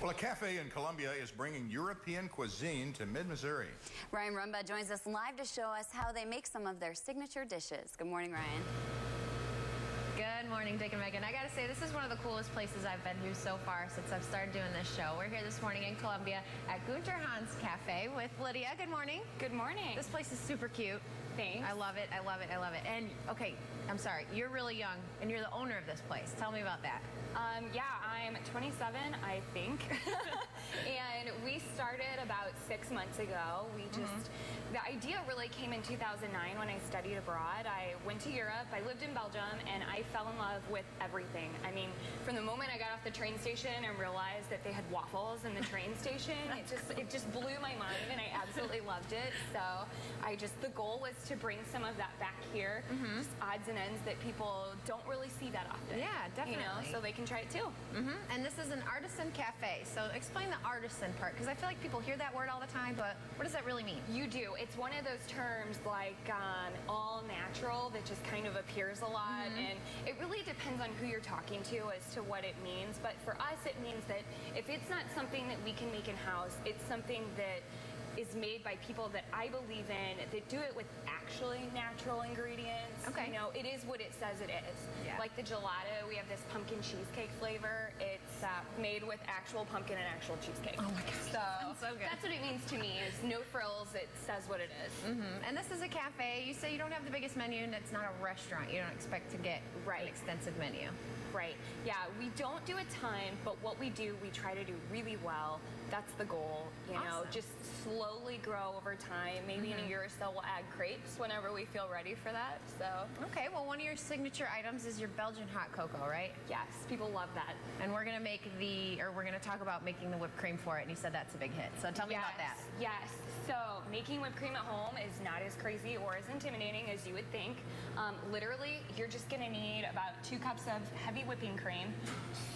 Well, a cafe in Columbia is bringing European cuisine to mid-Missouri. Ryan Rumba joins us live to show us how they make some of their signature dishes. Good morning, Ryan. Good morning, Dick and Megan. I gotta say, this is one of the coolest places I've been to so far since I've started doing this show. We're here this morning in Columbia at Günter Hans Café with Lydia. Good morning. Good morning. This place is super cute. Thanks. I love it. I love it. I love it. And okay, I'm sorry, you're really young and you're the owner of this place. Tell me about that. Yeah, I'm 27, I think. And we started about 6 months ago. We just, the idea really came in 2009 when I studied abroad. I went to Europe, I lived in Belgium, and I fell in love with everything. I mean, from the moment I got off the train station and realized that they had waffles in the train station, it just blew my mind, and I absolutely loved it. So the goal was to bring some of that back here, just odds and ends that people don't really see that often. Yeah, definitely. You know, so they can try it too. And this is an artisan cafe. So explain the artisan part, because I feel like people hear that word all the time, but what does that really mean? You do. It's one of those terms like all natural that just kind of appears a lot, and it really depends on who you're talking to as to what it means. But for us, it means that if it's not something that we can make in-house, it's something that is made by people that I believe in, that do it with actually natural ingredients. Okay. You know, it is what it says it is. Yeah. Like the gelato, we have this pumpkin cheesecake flavor. It's made with actual pumpkin and actual cheesecake. Oh my gosh, so good. That's what it means to me, is no frills, it says what it is. And this is a cafe. You say you don't have the biggest menu, and it's not a restaurant. You don't expect to get an extensive menu. Right. Yeah, we don't do a ton, but what we do, we try to do really well. That's the goal, you know, just slowly grow over time. Maybe in a year or so we'll add crepes whenever we feel ready for that. So okay, well, one of your signature items is your Belgian hot cocoa, right? yes, people love that. And we're gonna we're gonna talk about making the whipped cream for it, and you said that's a big hit. So tell me about that. Yes. So making whipped cream at home is not as crazy or as intimidating as you would think. Literally, you're just gonna need about 2 cups of heavy whipping cream,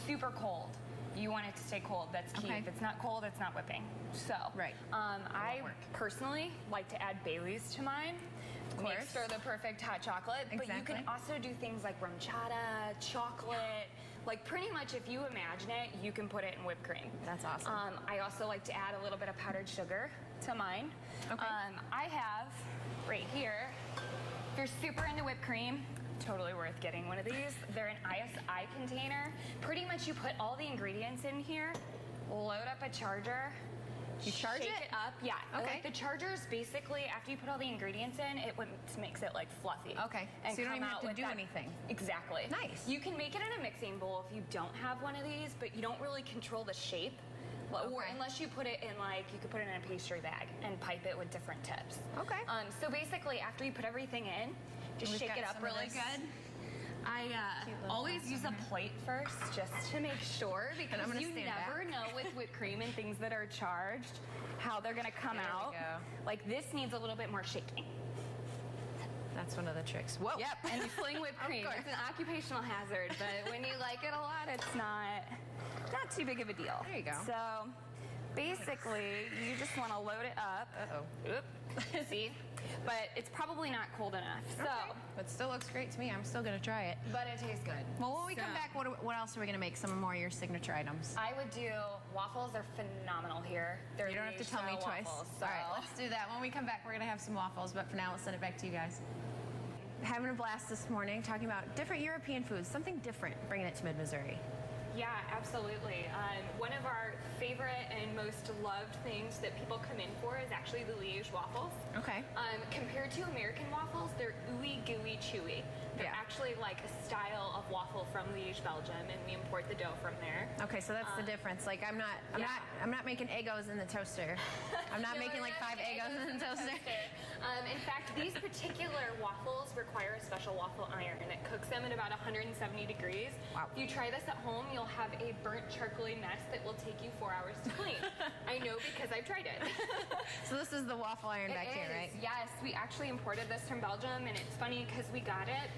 super cold. You want it to stay cold. That's key. Okay. If it's not cold, it's not whipping. So, I personally like to add Baileys to mine. Of course. Makes for the perfect hot chocolate. Exactly. But you can also do things like rum chata, chocolate. Like pretty much if you imagine it, you can put it in whipped cream. That's awesome. I also like to add a little bit of powdered sugar to mine. Okay. I have right here, if you're super into whipped cream, totally worth getting one of these. They're an ISI container. Pretty much you put all the ingredients in here, load up a charger. You charge shake it up. Yeah. Okay. Like the charger's basically, after you put all the ingredients in, it makes it like fluffy. Okay. And so you don't even have to with do anything. Exactly. Nice. You can make it in a mixing bowl if you don't have one of these, but you don't really control the shape. Or unless you put it in, like, you could put it in a pastry bag and pipe it with different tips. Okay. So basically, after you put everything in, just shake it up really good. I always use a plate first just to make sure, because you never know with whipped cream and things that are charged how they're going to come out. We go. Like this needs a little bit more shaking. That's one of the tricks. Whoa. Yep, and you fling whipped cream. It's an occupational hazard, but when you like it a lot, it's not too big of a deal. There you go. So basically, you just want to load it up. Oop. See? But it's probably not cold enough. So, but still looks great to me. I'm still gonna try it. But it tastes good. Well, when we come back, what else are we gonna make? Some more of your signature items. I would do waffles. They're phenomenal here. You don't have to tell me twice. Waffles, All right, let's do that. When we come back, we're gonna have some waffles. But for now, let's send it back to you guys. Having a blast this morning, talking about different European foods, something different, bringing it to mid-Missouri. Yeah, absolutely. One of our favorite and most loved things that people come in for is actually the Liège waffles. Okay. Compared to American waffles, they're ooey gooey chewy. They're actually like a style of waffle from Liège, Belgium, and we import the dough from there. Okay, so that's the difference. Like I'm not making Eggos in the toaster. I'm not making like 5 Eggos in the toaster. In fact, these particular waffles require a special waffle iron, and it cooks them at about 170 degrees. Wow. If you try this at home, you'll have a burnt charcoaly mess that will take you 4 hours to clean. I know because I've tried it. So this is the waffle iron back here, right? Yes, we actually imported this from Belgium, and it's funny because we got it.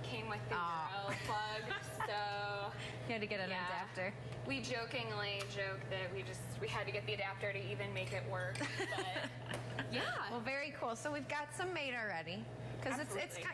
Came with the Euro plug, so you had to get an adapter. We jokingly joke that we had to get the adapter to even make it work. But yeah. Well, very cool. So we've got some made already. Because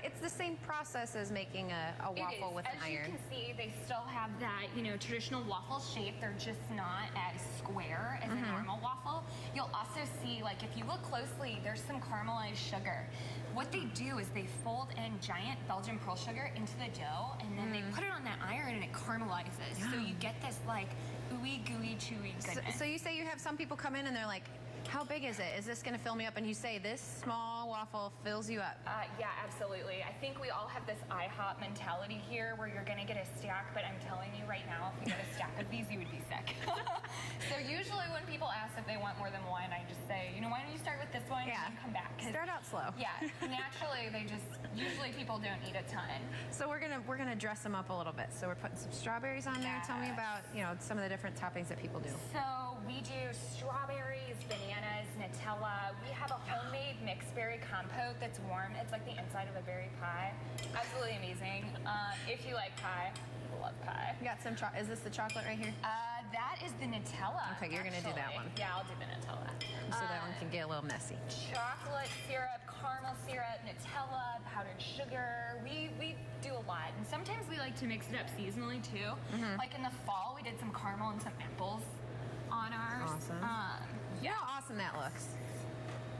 it's the same process as making a waffle with an iron. As you can see, they still have that, traditional waffle shape. They're just not as square as a normal waffle. You'll also see, like, if you look closely, there's some caramelized sugar. What they do is they fold in giant Belgian pearl sugar into the dough, and then they put it on that iron, and it caramelizes. So you get this, like, ooey, gooey, chewy goodness. So you say you have some people come in, and they're like, how big is it? Is this going to fill me up? And you say this small waffle fills you up. Yeah, absolutely. I think we all have this IHOP mentality here where you're going to get a stack, but I'm telling you right now, if you get a stack of these, you would be sick. So usually when people ask if they want more than one, I just say, why don't you start with this one and then come back? Start out slow. Yeah, naturally usually people don't eat a ton. So we're gonna dress them up a little bit. So we're putting some strawberries on there. Tell me about some of the different toppings that people do. So we do strawberries, bananas, Nutella. We have a homemade mixed berry compote that's warm. It's like the inside of a berry pie. Absolutely amazing. If you like pie, I love pie. You got some. Is this the chocolate right here? That is the Nutella. Okay, you're gonna do that one. Yeah, I'll do the Nutella. So that one can get a little messy. Chocolate syrup, caramel syrup, Nutella, powdered sugar. We do a lot, and sometimes we like to mix it up seasonally too. Like in the fall, we did some caramel and some apples on ours. Awesome. You know how awesome that looks.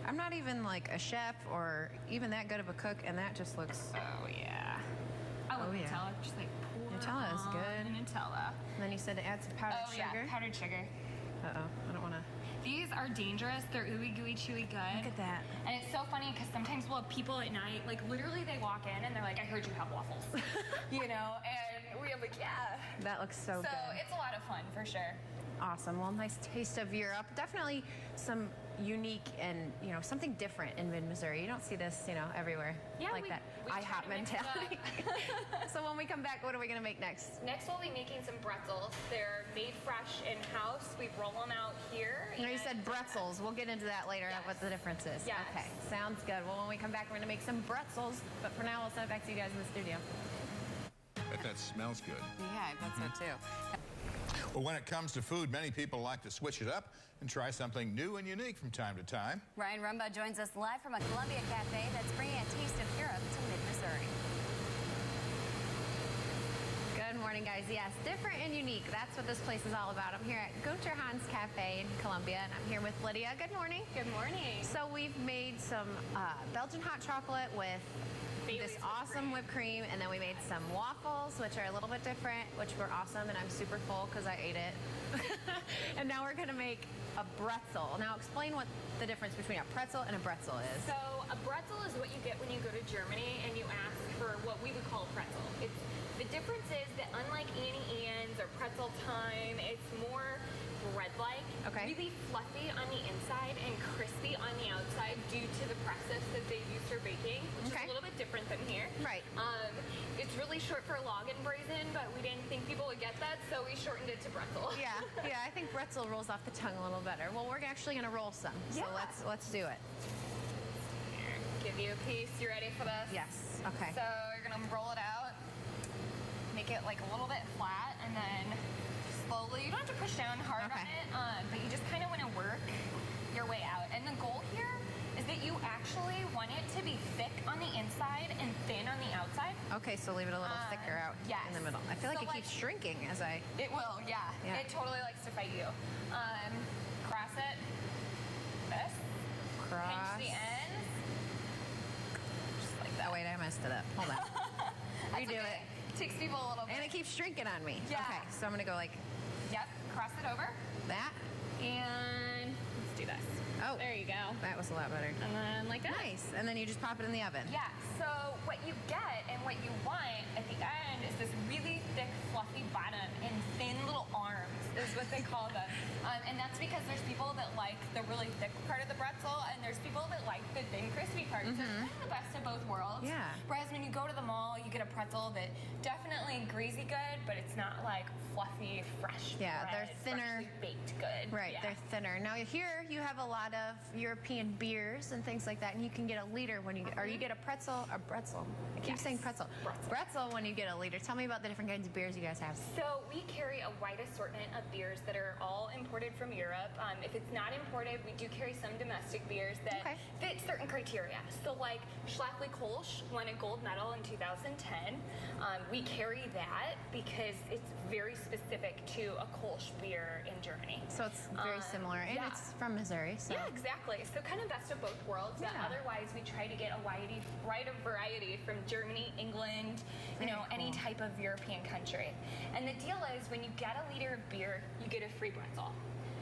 I'm not even like a chef or even that good of a cook, and that just looks. Oh yeah. I love Nutella. Just like pour Nutella is good. Nutella. And then you said to add some powdered sugar. Yeah, powdered sugar. Uh-oh, I don't want to. These are dangerous. They're ooey gooey chewy good. Look at that. And it's so funny because sometimes we'll have people at night, like literally they walk in and they're like, I heard you have waffles. And we have like, yeah. That looks so good. So it's a lot of fun for sure. Awesome. Well, nice taste of Europe. Definitely some unique and, something different in mid-Missouri. You don't see this, everywhere like that IHOP mentality. So when we come back, what are we going to make next? Next, we'll be making some pretzels. They're made fresh in-house. We roll them out here. You said pretzels. We'll get into that later, what the difference is. Yes. Okay, sounds good. Well, when we come back, we're going to make some pretzels. But for now, we'll send it back to you guys in the studio. That smells good. Yeah, I bet so too. Well, when it comes to food, many people like to switch it up and try something new and unique from time to time. Ryan Rumba joins us live from a Columbia cafe that's bringing a taste of Europe to mid-Missouri. Good morning, guys. Yes, different and unique. That's what this place is all about. I'm here at Günter Hans Café in Columbia, and I'm here with Lydia. Good morning. Good morning. So we've made some Belgian hot chocolate with this awesome whipped cream, and then we made some waffles, which are a little bit different, which were awesome, and I'm super full because I ate it. And now we're going to make a bretzel. Now explain what the difference between a pretzel and a bretzel is. So a bretzel is what you get when you go to Germany and you ask for what we would call a pretzel. The difference is that unlike Annie Ann's or Pretzel Time, it's more bread-like, really fluffy on the inside and crispy on the outside due to the process that they use for baking, which is a little bit different than here. Right. It's really short for Laugenbraten, but we didn't think people would get that, so we shortened it to bretzel. Yeah, I think bretzel rolls off the tongue a little better. Well, we're actually going to roll some, so let's do it. Here, give you a piece. You ready for this? Yes. Okay. So you're going to roll it out, make it like a little bit flat, and then slowly, you don't have to push down hard on it, but you just kind of want to work your way out. And the goal here is that you actually want it to be thick on the inside and thin on the outside. Okay, so leave it a little thicker out in the middle. I feel like it keeps shrinking as I... It will, yeah. It totally likes to fight you. Cross it. This. Cross. Pinch the ends. Just like that. Oh, wait, I messed it up. Hold on. Redo it. Takes people a little bit. And it keeps shrinking on me. Yeah. Okay, so I'm going to go like... Yep, cross it over. That. And let's do this. Oh. There you go. That was a lot better. And then like that. Nice. And then you just pop it in the oven. Yeah, so what you get and what you want at the end is this really thick, fluffy bottom and thin little arms is what they call them. And that's because there's people that like the really thick part of the pretzel and there's people that like the thin, crispy part. So it's kind of the best of both worlds. Yeah. Whereas when you go to the mall, you get a pretzel that definitely greasy good, but it's not like fluffy, fresh bread, they're thinner. freshly baked good. Right, they're thinner. Now here you have a lot of European beers and things like that, and you can get a liter when you get, or you get a pretzel. I keep saying pretzel. Bretzel when you get a liter. Tell me about the different kinds of beers you guys have. So we carry a wide assortment of beers that are all imported imported from Europe. If it's not imported, we do carry some domestic beers that fit certain criteria. So like Schlafly Kolsch won a gold medal in 2010. We carry that because it's very specific to a Kolsch beer in Germany. So it's very similar, and it's from Missouri. So. Yeah, exactly. So kind of best of both worlds. Yeah. Otherwise, we try to get a wide variety from Germany, England, any type of European country. And the deal is, when you get a liter of beer, you get a free pretzel.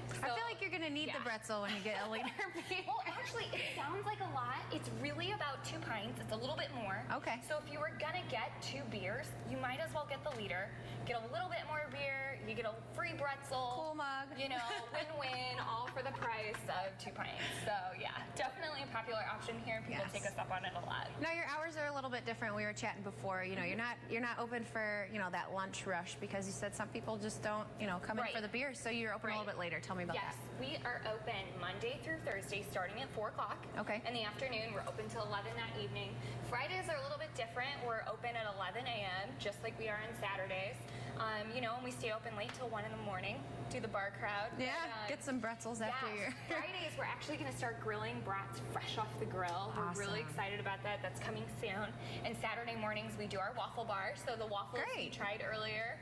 So, I feel like you're going to need the pretzel when you get a liter of beer. Well, actually, it sounds like a lot. It's really about 2 pints. It's a little bit more. Okay. So if you were going to get 2 beers, you might as well get the liter, get a little bit more beer, you get a free pretzel. Cool mug. Win-win, all for the price of 2 pints. So, yeah, definitely a popular option here. People take us up on it a lot. Now, your hours are a little bit different. We were chatting before. You're not open for, that lunch rush, because you said some people just don't, come in for the beer. So you're open a little bit later. Tell me about that. Yes, we are open Monday through Thursday, starting at 4 o'clock. Okay. In the afternoon, we're open till 11 that evening. Fridays are a little bit different. We're open at 11 a.m., just like we are on Saturdays. And we stay open late till 1 in the morning, do the bar crowd. Yeah, get some pretzels after your... Fridays, we're actually going to start grilling brats fresh off the grill. We're really excited about that. That's coming soon. And Saturday mornings, we do our waffle bar. So the waffles you tried earlier.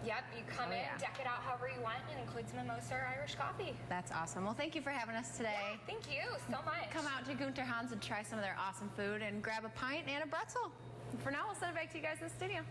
Yep, you come in, deck it out however you want, and includes mimosa or Irish coffee. That's awesome. Well, thank you for having us today. Yeah, thank you so much. Come out to Günter Hans and try some of their awesome food and grab a pint and a pretzel. For now, we'll send it back to you guys in the studio.